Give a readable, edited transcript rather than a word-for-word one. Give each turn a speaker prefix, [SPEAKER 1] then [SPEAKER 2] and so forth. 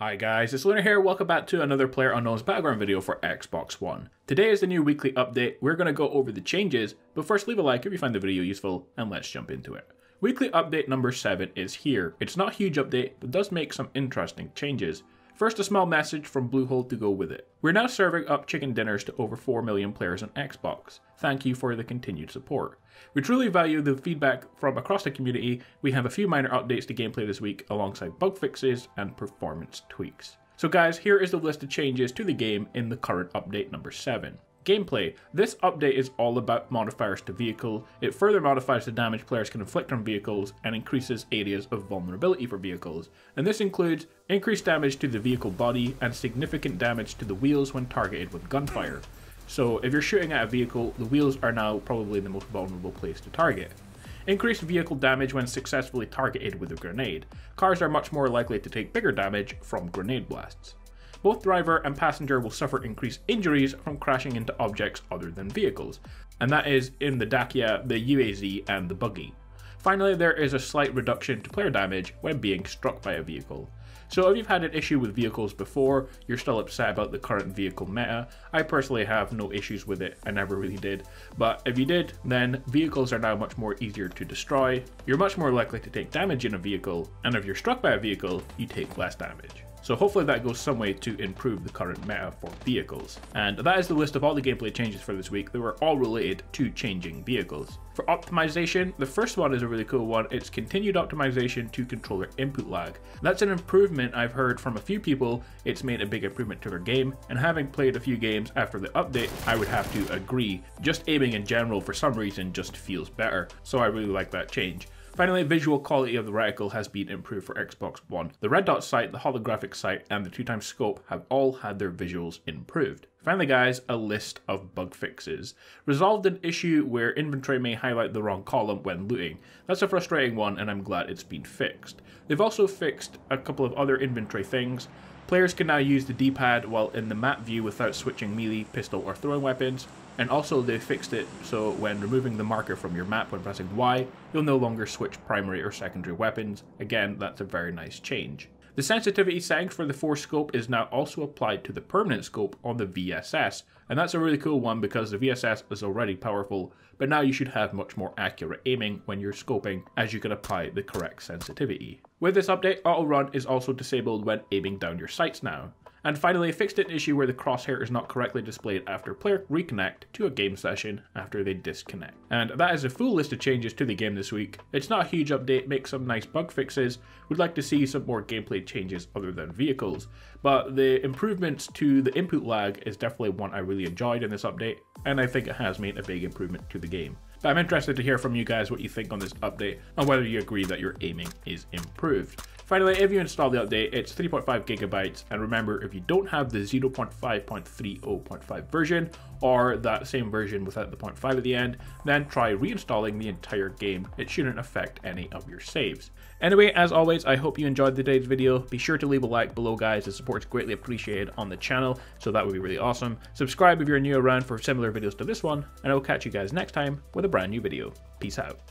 [SPEAKER 1] Hi guys, it's Lunar here, welcome back to another Playerunknown's Battleground video for Xbox One. Today is the new weekly update, we're going to go over the changes, but first leave a like if you find the video useful, and let's jump into it. Weekly update number 7 is here. It's not a huge update, but does make some interesting changes. First, a small message from Bluehole to go with it. We're now serving up chicken dinners to over 4 million players on Xbox. Thank you for the continued support. We truly value the feedback from across the community. We have a few minor updates to gameplay this week alongside bug fixes and performance tweaks. So guys, here is the list of changes to the game in the current update number 7. Gameplay. This update is all about modifiers to vehicle. It further modifies the damage players can inflict on vehicles and increases areas of vulnerability for vehicles. And this includes increased damage to the vehicle body and significant damage to the wheels when targeted with gunfire. So if you're shooting at a vehicle, the wheels are now probably the most vulnerable place to target. Increased vehicle damage when successfully targeted with a grenade. Cars are much more likely to take bigger damage from grenade blasts. Both driver and passenger will suffer increased injuries from crashing into objects other than vehicles, and that is in the Dacia, the UAZ, and the buggy. Finally, there is a slight reduction to player damage when being struck by a vehicle. So if you've had an issue with vehicles before, you're still upset about the current vehicle meta, I personally have no issues with it, I never really did. But if you did, then vehicles are now much more easier to destroy, you're much more likely to take damage in a vehicle, and if you're struck by a vehicle, you take less damage. So hopefully that goes some way to improve the current meta for vehicles. And that is the list of all the gameplay changes for this week. They were all related to changing vehicles. For optimization, the first one is a really cool one. It's continued optimization to controller input lag. That's an improvement I've heard from a few people. It's made a big improvement to their game, and having played a few games after the update, I would have to agree. Just aiming in general for some reason just feels better, so I really like that change. Finally, visual quality of the reticle has been improved for Xbox One. The red dot sight, the holographic sight, and the 2x scope have all had their visuals improved. Finally guys, a list of bug fixes. Resolved an issue where inventory may highlight the wrong column when looting. That's a frustrating one, and I'm glad it's been fixed. They've also fixed a couple of other inventory things. Players can now use the D-pad while in the map view without switching melee, pistol, or throwing weapons. And also they fixed it so when removing the marker from your map when pressing Y, you'll no longer switch primary or secondary weapons. Again, that's a very nice change. The sensitivity setting for the force scope is now also applied to the permanent scope on the VSS, and that's a really cool one because the VSS is already powerful, but now you should have much more accurate aiming when you're scoping as you can apply the correct sensitivity. With this update, auto run is also disabled when aiming down your sights now. And finally, fixed an issue where the crosshair is not correctly displayed after player reconnect to a game session after they disconnect. And that is a full list of changes to the game this week. It's not a huge update, makes some nice bug fixes. Would like to see some more gameplay changes other than vehicles. But the improvements to the input lag is definitely one I really enjoyed in this update, and I think it has made a big improvement to the game. But I'm interested to hear from you guys what you think on this update and whether you agree that your aiming is improved. Finally, if you install the update, it's 3.5 gigabytes, and remember, if you don't have the 0.5.30.5 version, or that same version without the 0.5 at the end, then try reinstalling the entire game. It shouldn't affect any of your saves. Anyway, as always, I hope you enjoyed today's video. Be sure to leave a like below, guys. The support is greatly appreciated on the channel, so that would be really awesome. Subscribe if you're new around for similar videos to this one, and I will catch you guys next time with a brand new video. Peace out.